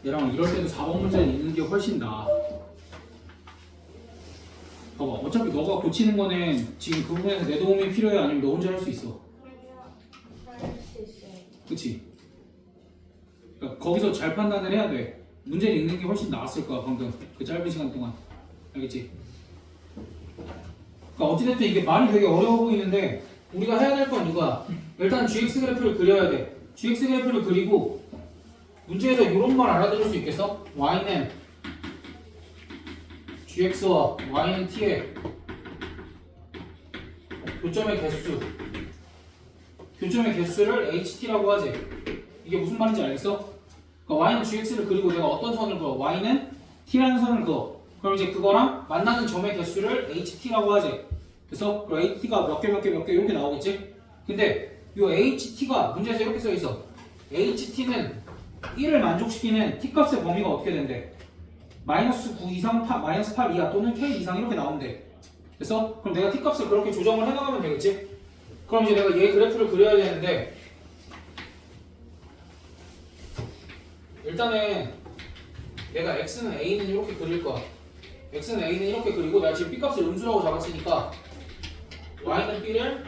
얘랑 이럴 때도 4번 문제는 있는 게 훨씬 나아. 봐봐, 어차피 너가 고치는 거는 지금 그 부분에서 내 도움이 필요해? 아니면 너 혼자 할 수 있어? 할수 있어요. 그치? 그러니까 거기서 잘 판단을 해야 돼. 문제를 읽는 게 훨씬 나았을 거야, 방금. 그 짧은 시간 동안. 알겠지? 그러니까 어찌됐든 이게 말이 되게 어려워 보이는데 우리가 해야 될 건 이거야. 일단 GX 그래프를 그려야 돼. GX 그래프를 그리고 문제에서 이런 말 알아들을 수 있겠어? Y는 GX와 Y는 T의 교점의 개수를 HT라고 하지. 이게 무슨 말인지 알겠어? 그러니까 Y는 GX를 그리고 내가 어떤 선을 그어? Y는 T라는 선을 그어. 그럼 이제 그거랑 만나는 점의 개수를 HT라고 하지. 그래서 그 HT가 몇 개 이렇게 나오겠지? 근데 이 HT가 문제에서 이렇게 써 있어. HT는 1을 만족시키는 T값의 범위가 어떻게 된대? 마이너스 9 이상, 마이너스 8 이하 또는 K 이상 이렇게 나온대. 그래서 그럼 내가 T값을 그렇게 조정을 해나가면 되겠지? 그럼 이제 내가 얘 그래프를 그려야 되는데 일단은 내가 X는 A는 이렇게 그릴 거야. X는 A는 이렇게 그리고 내가 지금 B값을 음수라고 잡았으니까 Y는 B를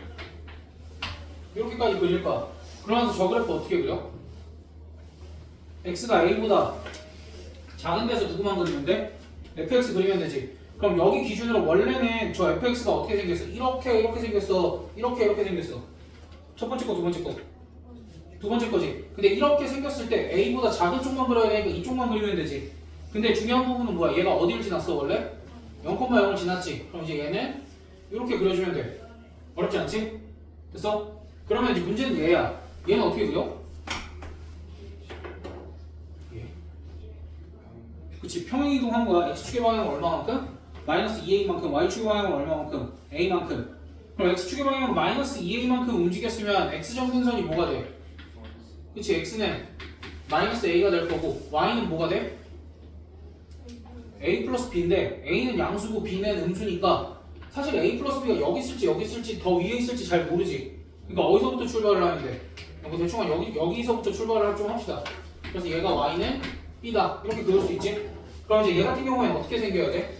이렇게까지 그릴 거야. 그러면서 저 그래프 어떻게 그려? X가 A보다 작은 데서 누구만 그리면 돼? fx 그리면 되지. 그럼 여기 기준으로 원래는 저 fx가 어떻게 생겼어? 이렇게 생겼어. 이렇게 생겼어. 첫 번째 거, 두 번째 거. 두 번째 거지. 근데 이렇게 생겼을 때 a보다 작은 쪽만 그려야 되니까 이쪽만 그리면 되지. 근데 중요한 부분은 뭐야? 얘가 어디를 지났어 원래? 0,0을 지났지. 그럼 이제 얘는 이렇게 그려주면 돼. 어렵지 않지? 됐어? 그러면 이제 문제는 얘야. 얘는 어떻게 그려? 그치, 평행이동한 거야. x축의 방향은 얼마만큼? 마이너스 2a만큼, y축의 방향은 얼마만큼? a만큼. 그럼 x축의 방향은 마이너스 2a만큼 움직였으면 x정근선이 뭐가 돼? 그치, x는 마이너스 a가 될 거고 y는 뭐가 돼? a 플러스 b인데 a는 양수고 b는 음수니까 사실 a 플러스 b가 여기 있을지 더 위에 있을지 잘 모르지. 그러니까 어디서부터 출발을 하는데 뭐 대충 여기서부터 출발을 좀 합시다. 그래서 얘가 y는 b다 이렇게 그릴 수 있지. 그럼 이제 얘 같은 경우에는 어떻게 생겨야 돼?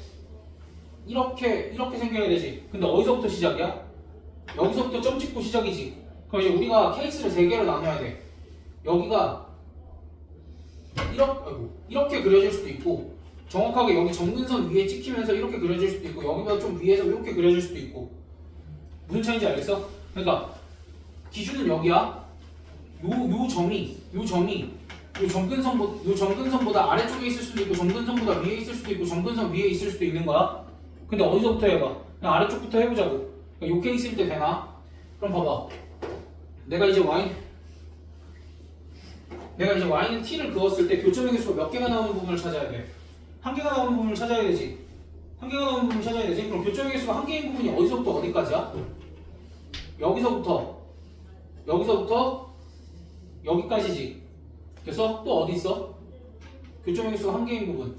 이렇게 생겨야 되지. 근데 어디서부터 시작이야? 여기서부터 점 찍고 시작이지. 그럼 이제 우리가 케이스를 3개로 나눠야 돼. 여기가 이렇게 그려질 수도 있고 정확하게 여기 점근선 위에 찍히면서 이렇게 그려질 수도 있고 여기보다 좀 위에서 이렇게 그려질 수도 있고. 무슨 차이인지 알겠어? 그러니까 기준은 여기야. 요 점이 요 점근선보다 아래쪽에 있을 수도 있고 점근선보다 위에 있을 수도 있고 점근선 위에 있을 수도 있는 거야. 근데 어디서부터 해봐? 그냥 아래쪽부터 해보자고. 그러니까 요 케이스일 때 되나? 그럼 봐봐. 내가 이제 y는 t를 그었을 때 교점의 개수가 몇 개가 나오는 부분을 찾아야 돼. 한 개가 나오는 부분을 찾아야 되지. 한 개가 나오는 부분을 찾아야 되지. 그럼 교점의 개수가 한 개인 부분이 어디서부터 어디까지야? 여기서부터 여기까지지. 그래서 또 어디 있어? 교점의 개수가 한 개인 부분.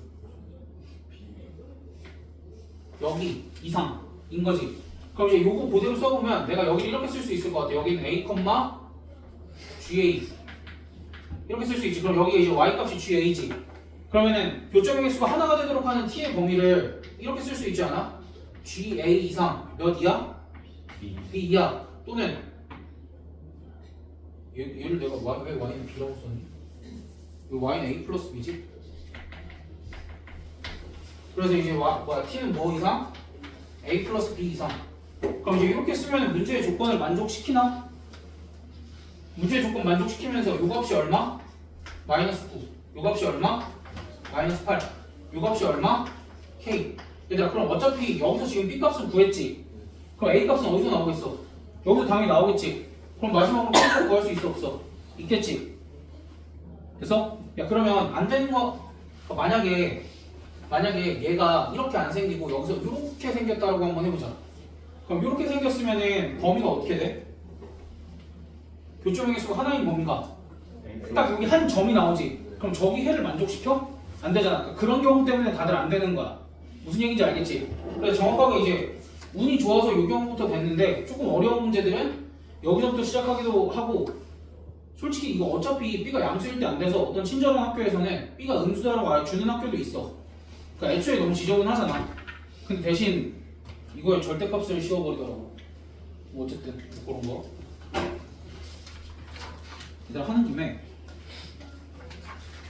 여기 이상인 거지. 그럼 이제 요거 그대로 써보면 내가 여기를 이렇게 쓸 수 있을 것 같아. 여기는 a, ga 이렇게 쓸 수 있지. 그럼 여기에 이제 y 값이 ga지. 그러면은 교점의 개수가 하나가 되도록 하는 t의 범위를 이렇게 쓸 수 있지 않아? ga 이상 몇 이하? b 이하 또는 얘를 내가 왜 y는 b라고 썼니? 이 y는 a 플러스 b지? 그래서 이제 t는 뭐 이상? a 플러스 b 이상. 그럼 이제 이렇게 쓰면 문제의 조건을 만족시키나? 문제의 조건 만족시키면서 요 값이 얼마? 마이너스 9. 요 값이 얼마? 마이너스 8. 요 값이 얼마? k. 얘들아 그럼 어차피 여기서 지금 b 값을 구했지. 그럼 a 값은 어디서 나오겠어? 여기서 당연히 나오겠지. 그럼 마지막으로 k 값 구할 수 있어 없어? 있겠지. 그래서 야 그러면 안 되는 거 만약에 얘가 이렇게 안 생기고 여기서 이렇게 생겼다라고 한번 해보자. 그럼 이렇게 생겼으면은 범위가 어떻게 돼? 교점의 개수가 하나인 범위가 딱 여기 한 점이 나오지. 그럼 저기 해를 만족시켜? 안 되잖아. 그러니까 그런 경우 때문에 다들 안 되는 거야. 무슨 얘기인지 알겠지? 그래서 정확하게 이제 운이 좋아서 이 경우부터 됐는데 조금 어려운 문제들은 여기서부터 시작하기도 하고 솔직히 이거 어차피 B가 양수일 때 안 돼서 어떤 친절한 학교에서는 B가 음수다라고 아예 주는 학교도 있어. 그러니까 애초에 너무 지저분하잖아. 근데 대신 이거에 절대값을 씌워버리더라고. 뭐 어쨌든 그런 거. 일단 하는 김에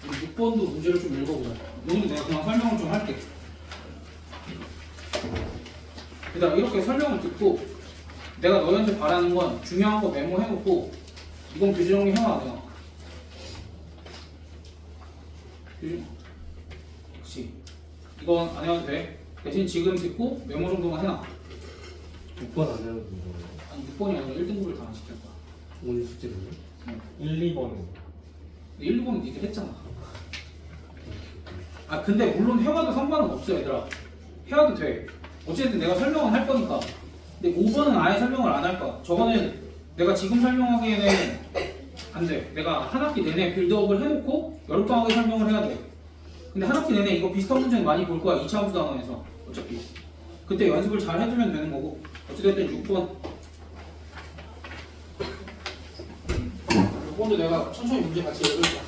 6번도 문제를 좀 읽어보자. 여기는 내가 그냥 설명을 좀 할게. 일단 이렇게 설명을 듣고 내가 너희한테 바라는 건 중요한 거 메모해놓고 이건 교재 정리 해놔 내가. 교재 그치. 이건 안 해도 돼. 대신 지금 듣고 메모 정도만 해놔. 6번 안 해도 되는 아니 6번이 아니라 1등급을 다 안 시킬 거야. 오늘 숙제는요? 응. 1, 2번은 1, 2번은 니들 했잖아. 아 근데 물론 해와도 상관은 없어 얘들아. 해와도 돼. 어쨌든 내가 설명은 할 거니까. 근데 5번은 아예 설명을 안 할 거야. 저거는 내가 지금 설명하기에는 안 돼. 내가 한 학기 내내 빌드업을 해놓고 여름방학에 설명을 해야 돼. 근데 한 학기 내내 이거 비슷한 문제는 많이 볼 거야. 2차 함수 단원에서 어차피. 그때 연습을 잘 해주면 되는 거고. 어쨌든 6번. 6번도 내가 천천히 문제 같이 읽을게.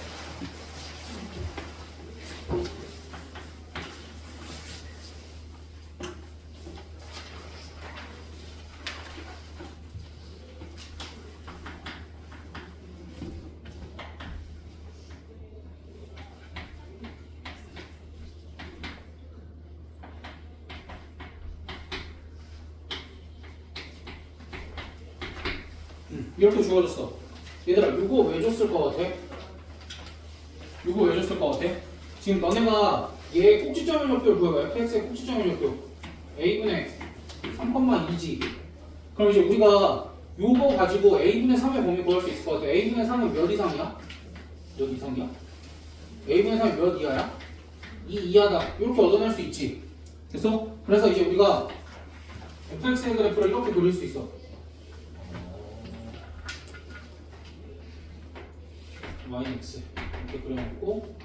이렇게 주어졌어. 얘들아, 이거 왜 줬을 것 같아? 이거 왜 줬을 것 같아? 지금 너네가 얘 꼭지점의 좌표를 구해봐. fx의 꼭지점의 좌표 a분의 3,2지. 그럼 이제 우리가 요거 가지고 a분의 3의 범위 구할 수 있을 것 같아. a분의 3은 몇 이상이야? 몇 이상이야? a분의 3이 몇 이하야? 2 이하다. 이렇게 얻어낼 수 있지. 됐어? 그래서 이제 우리가 fx의 그래프를 이렇게 그릴 수 있어. yx 이렇게 그려놓고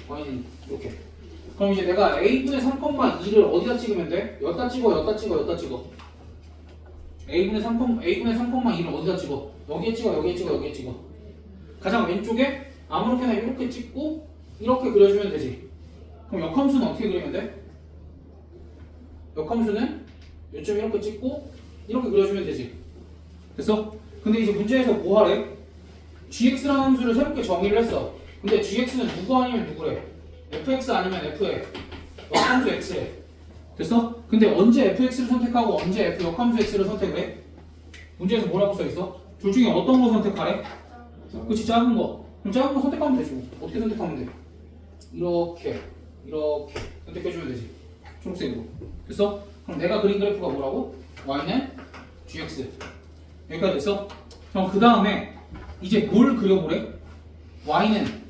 y는 이렇게. 그럼 이제 내가 a분의 3,2를 어디다 찍으면 돼? 여기다 찍어, 여기다 찍어, 여기다 찍어. a분의 3,2를 어디다 찍어? 여기에 찍어, 여기에 찍어, 여기에 찍어. 가장 왼쪽에 아무렇게나 이렇게 찍고 이렇게 그려주면 되지. 그럼 역함수는 어떻게 그리면 돼? 역함수는 요점 이렇게 찍고 이렇게 그려주면 되지. 됐어? 근데 이제 문제에서 뭐 하래? gx라는 함수를 새롭게 정의를 했어. 근데 gx는 누구 아니면 누구래? fx 아니면 f에 역함수 x래. 됐어? 근데 언제 fx를 선택하고 언제 f 역함수 x를 선택을 해? 문제에서 뭐라고 써있어? 둘 중에 어떤 거 선택하래? 그치, 작은 거. 그럼 작은 거 선택하면 되지. 어떻게 선택하면 돼? 이렇게 선택해주면 되지. 초록색으로. 됐어? 그럼 내가 그린 그래프가 뭐라고? y는 gx. 여기까지 됐어? 그럼 그 다음에 이제 뭘 그려보래? y는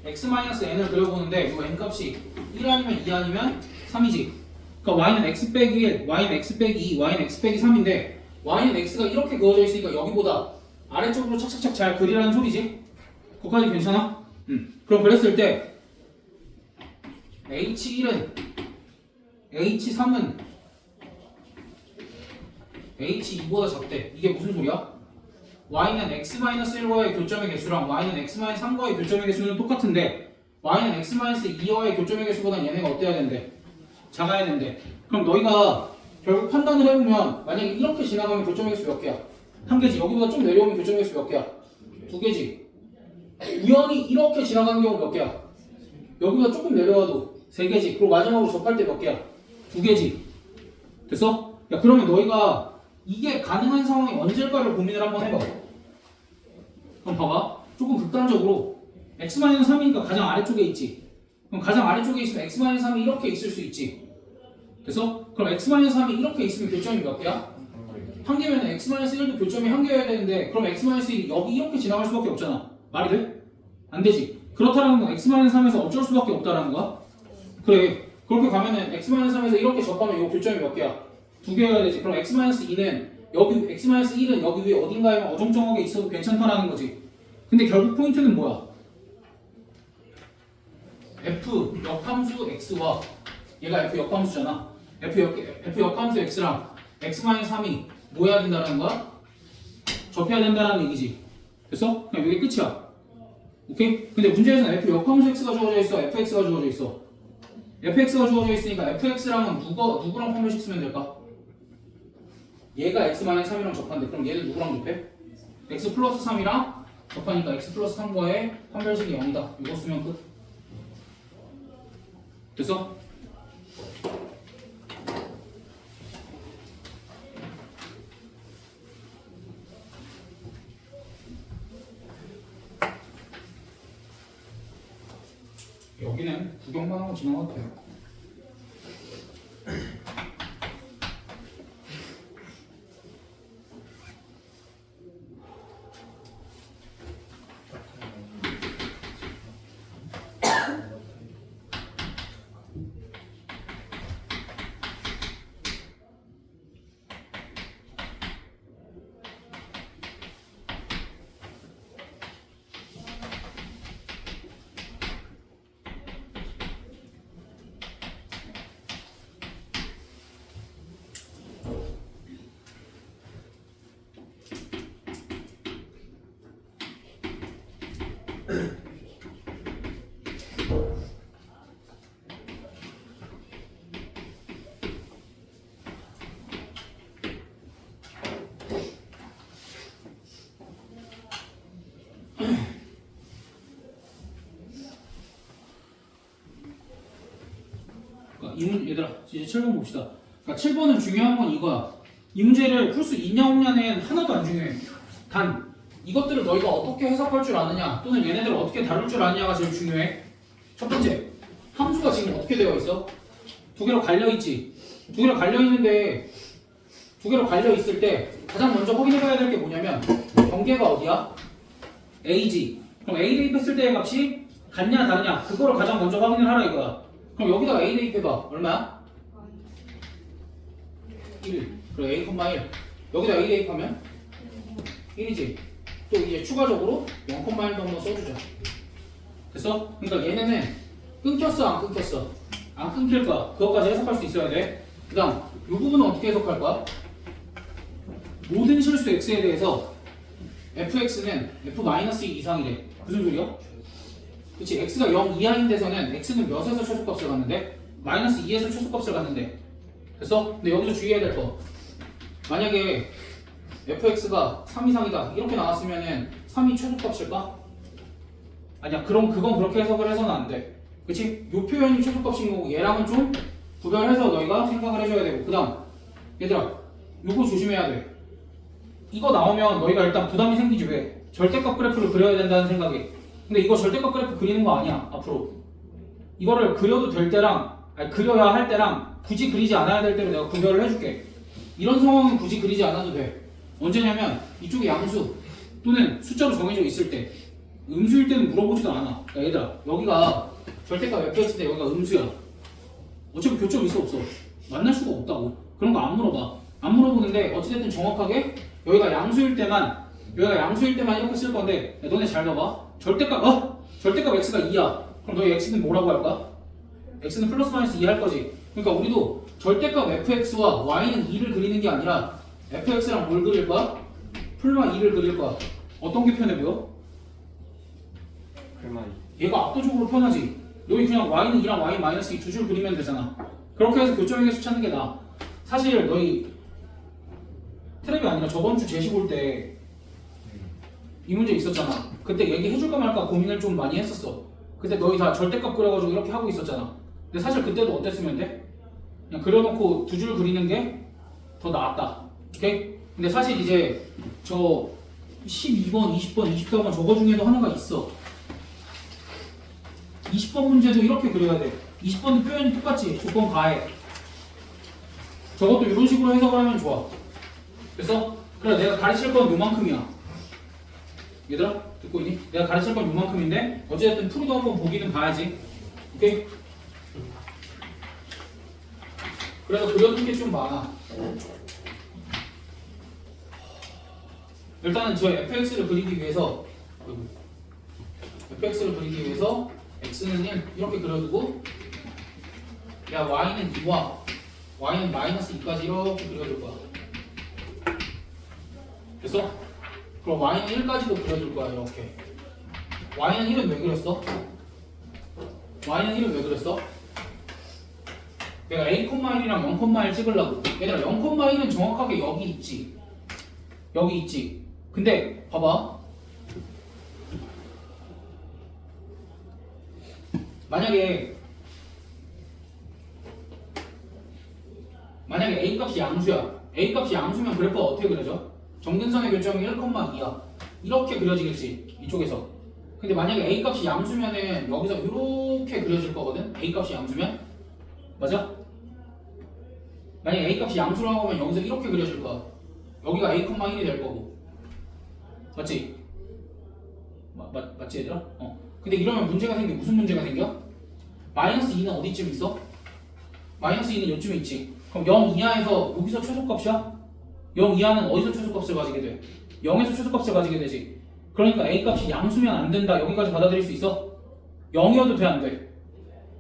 x-n을 그려보는데 이 n값이 1 아니면 2 아니면 3이지. 그러니까 y는 x 빼기 1, y는 x 빼기 2, y는 x 빼기 3인데 y는 x가 이렇게 그어져 있으니까 여기보다 아래쪽으로 착착착 잘 그리라는 소리지? 거기까지 괜찮아? 그럼 그랬을 때 h1은 h3은 h2보다 작대. 이게 무슨 소리야? y는 x-1과의 교점의 개수랑 y는 x-3과의 교점의 개수는 똑같은데 y는 x-2와의 교점의 개수보다 얘네가 어때야 된대? 작아야 된대. 그럼 너희가 결국 판단을 해보면 만약에 이렇게 지나가면 교점의 개수 몇 개야? 한 개지. 여기보다 좀 내려오면 교점의 개수 몇 개야? 두 개지. 우연히 이렇게 지나가는 경우 몇 개야? 여기보다 조금 내려와도 세 개지. 그리고 마지막으로 접할 때 몇 개야? 두 개지. 됐어? 야, 그러면 너희가 이게 가능한 상황이 언제일까를 고민을 한번 해봐. 그럼 봐봐. 조금 극단적으로 x-3이니까 가장 아래쪽에 있지. 그럼 가장 아래쪽에 있으면 x-3이 이렇게 있을 수 있지. 됐어? 그럼 x-3이 이렇게 있으면 교점이 몇 개야? 한 개면 x-1도 교점이 한 개여야 되는데 그럼 x-1이 여기 이렇게 지나갈 수밖에 없잖아. 말이 돼? 안 되지. 그렇다는 건 x-3에서 어쩔 수밖에 없다라는 거야? 그래. 그렇게 가면은 x-3에서 이렇게 접하면 이 교점이 몇 개야? 두 개여야 되지. 그럼 x-2는 여기 x-1은 여기 위에 어딘가에 어정쩡하게 있어도 괜찮다라는 거지. 근데 결국 포인트는 뭐야? f 역함수 x와 얘가 F 역함수잖아. F 역함수 X랑 X-3이 뭐 해야 된다는 거야? 접해야 된다는 얘기지. 됐어? 그냥 이게 끝이야. 오케이? 근데 문제에서는 F 역함수 X가 주어져 있어, FX가 주어져 있어. FX가 주어져 있으니까 FX랑은 누구랑 판별식 쓰면 될까? 얘가 X-3이랑 접한대. 그럼 얘는 누구랑 접해? X 플러스 3이랑 접하니까 X 플러스 3과의 판별식이 0이다. 이거 쓰면 끝. 됐어? 여기는 구경만 하고 지나가도 돼요. 얘들아 이제 7번 봅시다. 그러니까 7번은 중요한 건 이거야. 이 문제를 풀 수 있냐 없냐는 하나도 안 중요해. 단 이것들을 너희가 어떻게 해석할 줄 아느냐 또는 얘네들을 어떻게 다룰 줄 아느냐가 제일 중요해. 첫 번째, 함수가 지금 어떻게 되어 있어? 두 개로 갈려 있지. 두 개로 갈려 있는데 두 개로 갈려 있을 때 가장 먼저 확인해 봐야 될 게 뭐냐면 경계가 어디야? A지. 그럼 A 대입했을 때의 값이 같냐 다르냐 그거를 가장 먼저 확인을 하라 이거야. 그럼 여기다가 A 대입해봐. 얼마야? 1. 그래 A, 1. 여기다 A 대입하면 1이지. 또 이제 추가적으로 0,1도 한번 써주자. 됐어? 그러니까 얘네는 끊겼어 안 끊겼어? 안 끊길 거야. 그것까지 해석할 수 있어야 돼. 그 다음 이 부분은 어떻게 해석할 거야? 모든 실수 X에 대해서 fx는 f-2 이상이래. 무슨 소리야? 그치, x가 0 이하인 데서는 x는 몇에서 최소값을 갖는데? 마이너스 2에서 최소값을 갖는데. 됐어? 근데 여기서 주의해야 될 거. 만약에 fx가 3 이상이다 이렇게 나왔으면은 3이 최소값일까? 아니야, 그건 그렇게 해석을 해서는 안 돼. 그치? 요 표현이 최소값인 거고 얘랑은 좀 구별해서 너희가 생각을 해줘야 되고. 그 다음 얘들아 요거 조심해야 돼. 이거 나오면 너희가 일단 부담이 생기지. 왜? 절대값 그래프를 그려야 된다는 생각에. 근데 이거 절대값 그래프 그리는 거 아니야 앞으로. 이거를 그려도 될 때랑 아니 그려야 할 때랑 굳이 그리지 않아야 될 때로 내가 구별을 해줄게. 이런 상황은 굳이 그리지 않아도 돼. 언제냐면 이쪽에 양수 또는 숫자로 정해져 있을 때. 음수일 때는 물어보지도 않아. 야 얘들아 여기가 절대값 fx인데 여기가 음수야. 어차피 교점 있어 없어? 만날 수가 없다고. 그런 거 안 물어봐. 안 물어보는데 어찌됐든 정확하게 여기가 양수일 때만 이렇게 쓸 건데. 야, 너네 잘 봐봐. 절대값 x가 2야. 그럼 너희 x는 뭐라고 할까? x는 플러스 마이너스 2 할 거지. 그러니까 우리도 절대값 fx와 y는 2를 그리는 게 아니라 fx랑 뭘 그릴 거야? 풀마 2를 그릴 거야. 어떤 게 편해 보여? 풀마 2. 얘가 압도적으로 편하지. 여기 그냥 y는 2랑 y 마이너스 2 두 줄 그리면 되잖아. 그렇게 해서 교점의 개수 찾는 게 나아. 사실 너희 트랩이 아니라 저번 주 제시 볼 때 이 문제 있었잖아. 그때 얘기해줄까 말까 고민을 좀 많이 했었어. 그때 너희 다 절대값 그려가지고 이렇게 하고 있었잖아. 근데 사실 그때도 어땠으면 돼? 그냥 그려놓고 두 줄 그리는 게 더 나았다. 오케이? 근데 사실 이제 저 12번, 20번, 24번 저거 중에도 하나가 있어. 20번 문제도 이렇게 그려야 돼. 20번도 표현이 똑같지. 조건 가해. 저것도 이런 식으로 해석을 하면 좋아. 그래서 그래 내가 가르칠 건 요만큼이야. 얘들아 듣고 있니? 내가 가르칠 건 요만큼인데 어쨌든 풀이도 한번 보기는 봐야지. 오케이? 그래서 그려둔 게 좀 많아. 일단은 저 fx를 그리기 위해서 x는 1 이렇게 그려두고 야 y는 2와 y는 마이너스 2까지 이렇게 그려줄 거야. 됐어? 그럼 y는 1까지도 그려줄 거야 이렇게. y는 1은 왜 그렸어? y는 1은 왜 그렸어? 내가 a,1이랑 0,1 찍으려고. 얘들아 0,1은 정확하게 여기 있지. 여기 있지. 근데 봐봐. 만약에 a 값이 양수야. a 값이 양수면 그래프가 어떻게 그려져? 정근선의 교점이 1,2야. 이렇게 그려지겠지. 이쪽에서. 근데 만약에 a 값이 양수면은 여기서 이렇게 그려질 거거든. a 값이 양수면 맞아? 만약에 a 값이 양수라고 하면 여기서 이렇게 그려질 거야. 여기가 a,1이 될 거고. 맞지? 맞지 얘들아? 근데 이러면 문제가 생겨. 무슨 문제가 생겨? 마이너스 2는 어디쯤 있어? 마이너스 2는 요쯤에 있지. 그럼 0 이하에서 여기서 최소값이야? 0 이하는 어디서 최소값을 가지게 돼? 0에서 최소값을 가지게 되지. 그러니까 a 값이 양수면 안 된다. 여기까지 받아들일 수 있어? 0이어도 돼, 안 돼?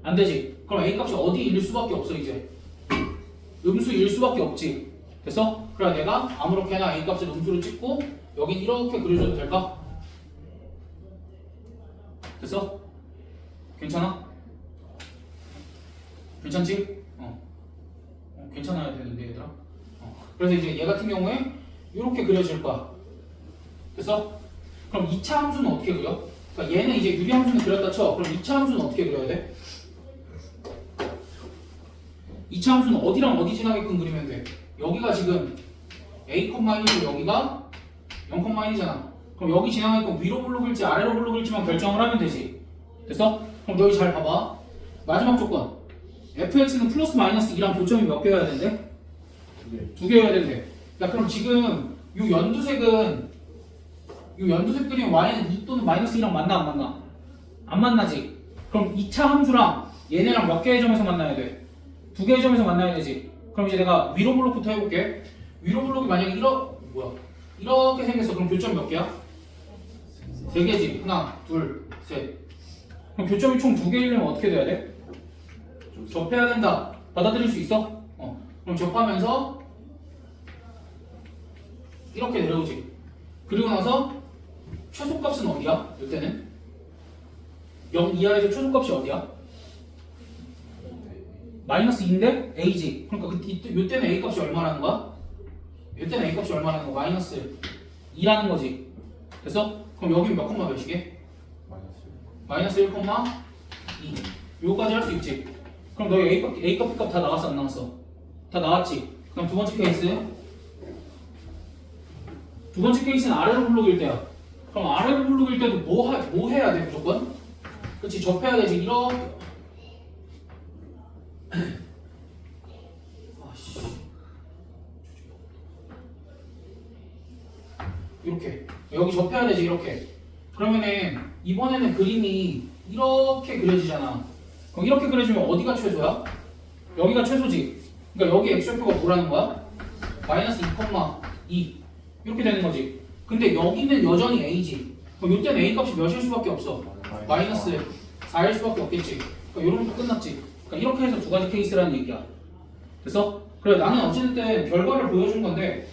안 되지. 그럼 a 값이 어디일 수밖에 없어 이제. 음수일 수밖에 없지. 됐어? 그래 내가 아무렇게나 a 값을 음수로 찍고 여긴 이렇게 그려줘도 될까? 됐어? 괜찮아? 괜찮지? 괜찮아야 되는데 얘들아. 그래서 이제 얘 같은 경우에 이렇게 그려질 거야. 됐어? 그럼 2차 함수는 어떻게 그려? 그러니까 얘는 이제 유리함수는 그렸다 쳐. 그럼 2차 함수는 어떻게 그려야 돼? 2차 함수는 어디랑 어디 지나게끔 그리면 돼? 여기가 지금 a,1이고 여기가 0,1이잖아. 그럼 여기 지나가게끔 위로 블로 그릴지 아래로 블로 그릴지만 결정을 하면 되지. 됐어? 그럼 여기 잘 봐봐. 마지막 조건. fx는 플러스 마이너스 2랑 교점이 몇 개여야 된대? 두 개여야 된대. 야 그럼 지금 이 연두색은 이 연두색 그리면 y는 2 또는 마이너스 2랑 만나 안 만나? 안 만나지. 그럼 2차 함수랑 얘네랑 몇 개의 점에서 만나야 돼? 두 개의 점에서 만나야 되지. 그럼 이제 내가 위로 블록부터 해볼게. 위로 블록이 만약에 이렇게 생겼어. 그럼 교점 몇 개야? 세 개지. 하나, 둘, 셋. 그럼 교점이 총 두 개이려면 어떻게 돼야 돼? 접해야 된다. 받아들일 수 있어? 그럼 접하면서 이렇게 내려오지. 그리고 나서 최소값은 어디야? 이때는 0 이하에서 최소값이 어디야? 마이너스 2인데 a지. 그러니까 이때는 a 값이 얼마라는 거야? 이때는 a 값이 얼마라는 거야? 마이너스 2라는 거지. 됐어? 그럼 여기는 몇 콤마 몇이게? 마이너스 1, 2. 요거까지 할 수 있지. 그럼 너희 a 값, b 값 다 나왔어 안 나왔어? 다 나왔지. 그럼 두 번째 케이스. 두 번째 케이스는 아래로 블록일 때야. 그럼 아래로 블록일 때도 뭐 해야 돼 무조건? 그렇지. 접해야 되지. 이렇게. 아씨. 이렇게. 여기 접해야 되지. 이렇게. 그러면은 이번에는 그림이 이렇게 그려지잖아. 그럼 이렇게 그려지면 어디가 최소야? 여기가 최소지. 그러니까 여기 x좌표가 뭐라는 거야? 마이너스 2,2 이렇게 되는 거지. 근데 여기는 여전히 a지. 그럼 이때는 a 값이 몇일 수밖에 없어? 마이너스 4일 수밖에 없겠지. 그러니까 이런 거 끝났지. 그러니까 이렇게 해서 두 가지 케이스라는 얘기야. 됐어? 그래 나는 어쨌든 결과를 보여준 건데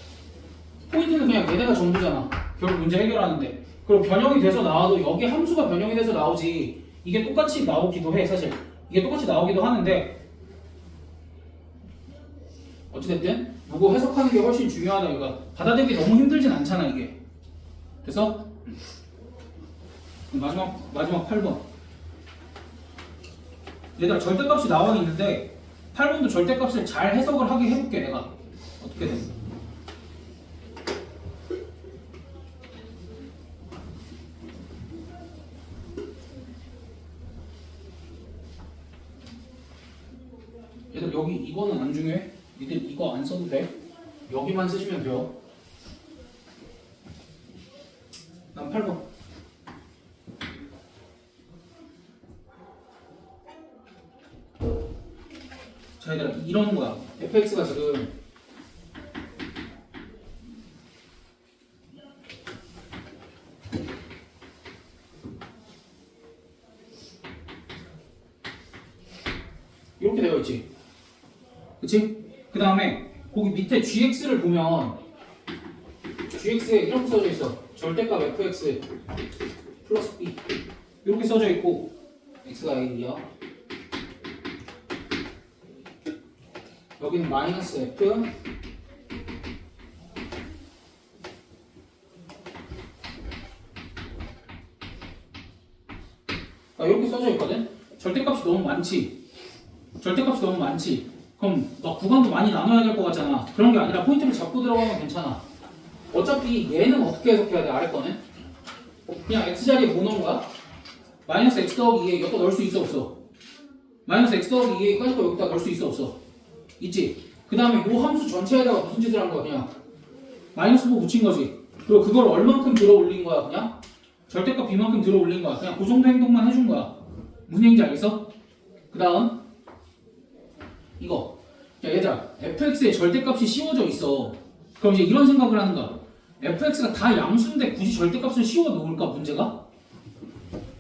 포인트는 그냥 얘네가 전부잖아. 결국 문제 해결하는데. 그리고 변형이 돼서 나와도 여기 함수가 변형이 돼서 나오지. 이게 똑같이 나오기도 해 사실. 이게 똑같이 나오기도 하는데 어찌됐든 이거 해석하는 게 훨씬 중요하다. 이거 받아들이기 너무 힘들진 않잖아 이게. 됐어? 마지막 8번. 얘들아 절대값이 나와 있는데 8번도 절대값을 잘 해석을 하게 해볼게 내가. 어떻게 돼? 얘들 여기 이거는 안 중요해. 니들 이거 안 써도 돼. 여기만 쓰시면 돼요. 난 8번. 자 얘들아 이러는 거야. fx가 지금 이렇게 이렇게 되어 있지. 그치? 그 다음에 거기 밑에 gx를 보면 gx에 이렇게 써져 있어. 절대값 fx 플러스 b 이렇게 써져 있고 x가 a야. 여기는 마이너스 f 이렇게 써져 있거든? 절대값이 너무 많지. 절대값이 너무 많지. 그럼 너 구간도 많이 나눠야 될 것 같잖아. 그런 게 아니라 포인트를 잡고 들어가면 괜찮아. 어차피 얘는 어떻게 해석해야 돼? 아래 거는? 그냥 x자리에 뭐 넣은 거야? 마이너스 x 더하기 2에 여기다 넣을 수 있어 없어? 마이너스 x 더하기 2에까지 거 여기다 넣을 수 있어 없어? 있지? 그 다음에 요 함수 전체에다가 무슨 짓을 한 거야? 그냥 마이너스 4 붙인 거지. 그리고 그걸 얼만큼 들어 올린 거야? 그냥 절대값 b만큼 들어 올린 거야. 그냥 그 정도 행동만 해준 거야. 무슨 얘기인지 알겠어? 그 다음 이거. 야 얘들아, fx의 절대값이 씌워져 있어. 그럼 이제 이런 생각을 하는 거야. fx가 다 양수인데 굳이 절대값을 씌워 놓을까 문제가?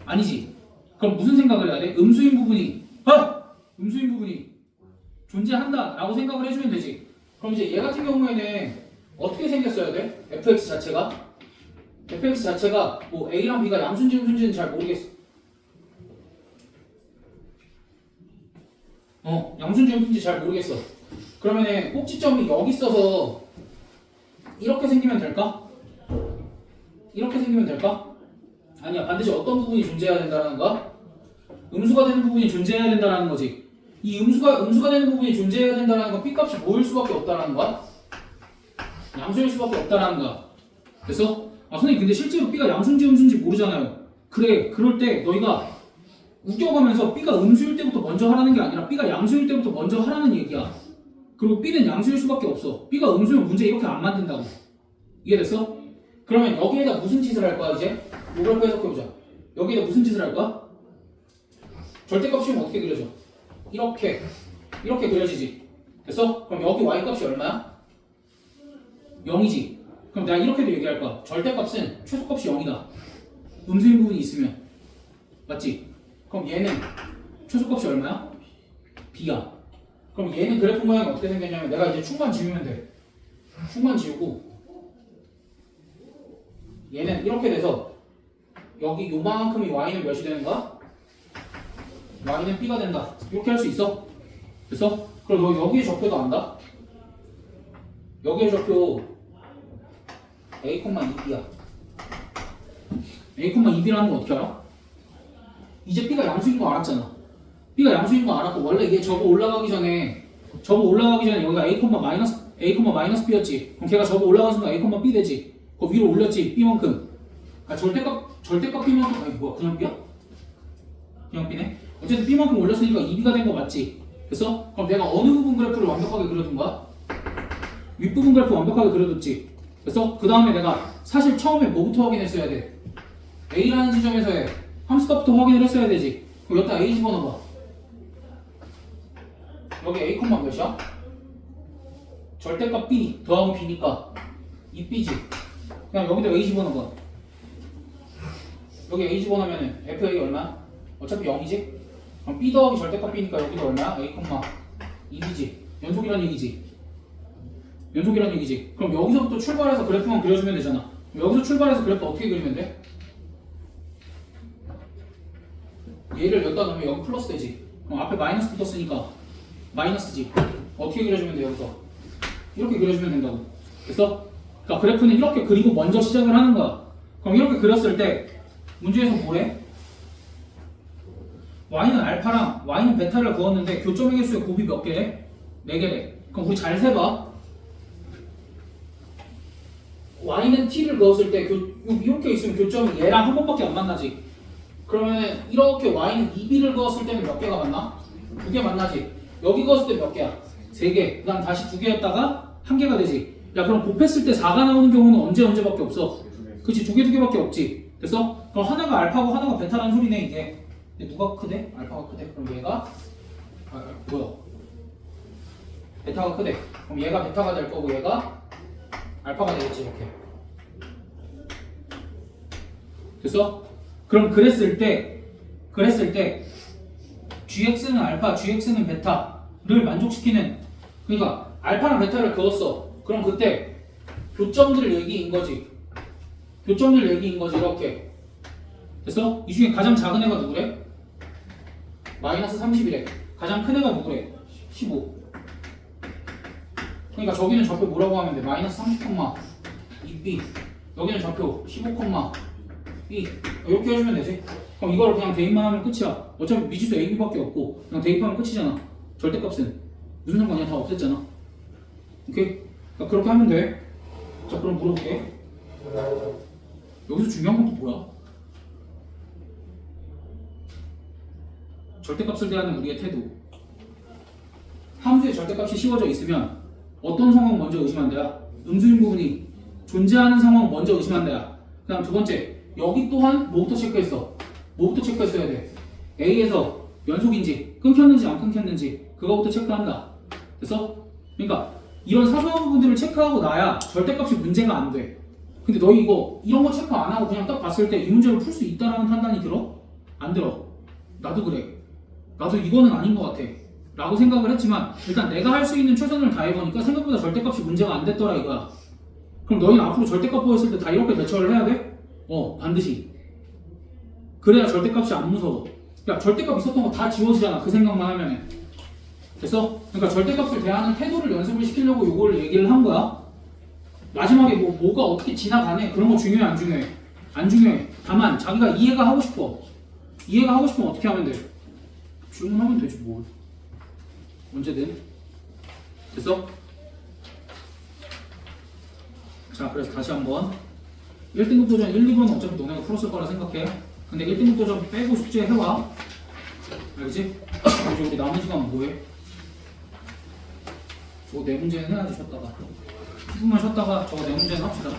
아니지. 그럼 무슨 생각을 해야 돼? 음수인 부분이 존재한다 라고 생각을 해주면 되지. 그럼 이제 얘 같은 경우에는 어떻게 생겼어야 돼? fx 자체가 뭐 a랑 b가 양수인지 음수인지는 잘 모르겠어. 양수인지 음수인지 잘 모르겠어. 그러면은 꼭지점이 여기 있어서 이렇게 생기면 될까? 이렇게 생기면 될까? 아니야, 반드시 어떤 부분이 존재해야 된다는 거야? 음수가 되는 부분이 존재해야 된다는 거지. 이 음수가 되는 부분이 존재해야 된다는 건 b값이 뭐일 수밖에 없다는 거야? 양수일 수밖에 없다는 거야. 그래서 선생님 근데 실제로 b가 양수인지 음수인지 모르잖아요. 그래, 그럴 때 너희가 웃겨가면서 b가 음수일 때부터 먼저 하라는 게 아니라 b가 양수일 때부터 먼저 하라는 얘기야. 그리고 b는 양수일 수밖에 없어. b가 음수면 문제 이렇게 안 만든다고. 이해됐어? 그러면 여기에다 무슨 짓을 할 거야 이제? 로그래프 해석해보자. 여기에다 무슨 짓을 할 거야? 절대값 씌우면 어떻게 그려져? 이렇게 그려지지. 됐어? 그럼 여기 y값이 얼마야? 0이지. 그럼 내가 이렇게도 얘기할 거야. 절대값은 최소값이 0이다. 음수인 부분이 있으면. 맞지? 그럼 얘는 최소값이 얼마야? b야. 그럼 얘는 그래프 모양이 어떻게 생겼냐면 내가 이제 축만 지우면 돼. 축만 지우고 얘는 이렇게 돼서 여기 요만큼이 y는 몇이 되는 거야? y는 b가 된다. 이렇게 할 수 있어? 됐어? 그럼 너 여기에 적혀도 안다? 여기에 적혀 a,2b야. a,2b라는 거 어떻게 알아? 이제 b가 양수인 거 알았잖아. b가 양수인 거 알았고 원래 이게 접어 올라가기 전에 여기가 a,-b였지. 그럼 걔가 접어 올라가는 순간 a,b 되지. 그 위로 올렸지 b만큼. 아 절대값 b만큼. 아니 뭐야, 그냥 b야? 그냥 b네. 어쨌든 b만큼 올렸으니까 2b가 된 거 맞지? 그래서 그럼 내가 어느 부분 그래프를 완벽하게 그려둔 거야? 윗부분 그래프 완벽하게 그려뒀지. 그래서 그 다음에 내가 사실 처음에 뭐부터 확인했어야 돼? a라는 지점에서의 함수값부터 확인을 했어야 되지. 그럼 여기다 a 집어넣어봐. 여기 a, 몇이야? 절대값 b 더하기 b니까 2b지. 그냥 여기다 a 집어넣어봐. 여기 a 집어넣으면 fa 얼마야? 어차피 0이지? 그럼 b 더하기 절대값 b니까 여기도 얼마야? a, 2b지. 연속이란 얘기지. 그럼 여기서부터 출발해서 그래프만 그려주면 되잖아. 여기서 출발해서 그래프 어떻게 그리면 돼? 얘를 여기다 넣으면 여기 플러스 되지. 그럼 앞에 마이너스 붙었으니까 마이너스지. 어떻게 그려주면 돼? 여기서 이렇게 그려주면 된다고. 그래서 그러니까 그래프는 이렇게 그리고 먼저 시작을 하는 거야. 그럼 이렇게 그렸을 때 문제에서 뭐래? y는 알파랑 y는 베타를 그었는데 교점의 개수의 곱이 몇 개래? 4개래. 그럼 우리 잘 세봐. y는 t를 그었을 때 이렇게 있으면 교점이 얘랑 한 번밖에 안 만나지. 그러면 이렇게 y는 2b를 그었을 때는 몇 개가 만나? 2개 만나지. 여기 그었을 때 몇 개야? 3개. 그 다음 다시 2개였다가 1개가 되지. 야 그럼 곱했을 때 4가 나오는 경우는 언제밖에 없어? 그치, 2개밖에 없지. 됐어? 그럼 하나가 알파고 하나가 베타라는 소리네 이게. 근데 누가 크대? 알파가 크대. 그럼 얘가 베타가 크대. 그럼 얘가 베타가 될 거고 얘가 알파가 되겠지. 이렇게. 됐어? 그럼 그랬을 때 gx는 알파, gx는 베타를 만족시키는, 그러니까 알파랑 베타를 그었어. 그럼 그때 교점들 얘기인 거지. 교점들 얘기인 거지. 이렇게 됐어? 이 중에 가장 작은 애가 누구래? 마이너스 30이래. 가장 큰 애가 누구래? 15. 그러니까 저기는 좌표 뭐라고 하면 돼? 마이너스 30,2b. 여기는 좌표 15,2. 이렇게 해주면 되지. 그럼 이걸 그냥 대입만 하면 끝이야. 어차피 미지수 a, b밖에 없고 그냥 대입하면 끝이잖아. 절대값은 무슨 상관이야? 다 없앴잖아. 오케이? 그러니까 그렇게 하면 돼. 자, 그럼 물어볼게. 여기서 중요한 건 또 뭐야? 절대값을 대하는 우리의 태도. 함수의 절대값이 씌워져 있으면 어떤 상황 먼저 의심한다야? 음수인 부분이 존재하는 상황 먼저 의심한다야. 그 다음 두 번째, 여기 또한 뭐부터 체크했어? 뭐부터 체크했어야 돼? A에서 연속인지 끊겼는지 안 끊겼는지 그거부터 체크한다. 됐어? 그러니까 이런 사소한 부분들을 체크하고 나야 절대값이 문제가 안 돼. 근데 너희 이거 이런 거 체크 안 하고 그냥 딱 봤을 때 이 문제를 풀 수 있다라는 판단이 들어? 안 들어. 나도 그래. 나도 이거는 아닌 것 같아 라고 생각을 했지만 일단 내가 할 수 있는 최선을 다해보니까 생각보다 절대값이 문제가 안 됐더라 이거야. 그럼 너희는 앞으로 절대값 보였을 때 다 이렇게 대처를 해야 돼? 반드시. 그래야 절대값이 안 무서워. 야, 절대값 있었던 거 다 지워지잖아 그 생각만 하면은. 됐어? 그러니까 절대값을 대하는 태도를 연습을 시키려고 이걸 얘기를 한 거야. 마지막에 뭐가 어떻게 지나가네 그런 거 중요해 안 중요해? 안 중요해. 다만 자기가 이해가 하고 싶어. 이해가 하고 싶으면 어떻게 하면 돼? 질문하면 되지 뭘. 언제든. 됐어? 자, 그래서 다시 한번 1등급 도전 1, 2번은 어차피 너네가 풀었을 거라 생각해. 근데 1등급 도전 빼고 숙제 해와. 알겠지? 이제 우리 남은 시간은 뭐해? 저거 네 문제는 해야지 쉬었다가 10분만 쉬었다가 저거 네 문제는 합시다.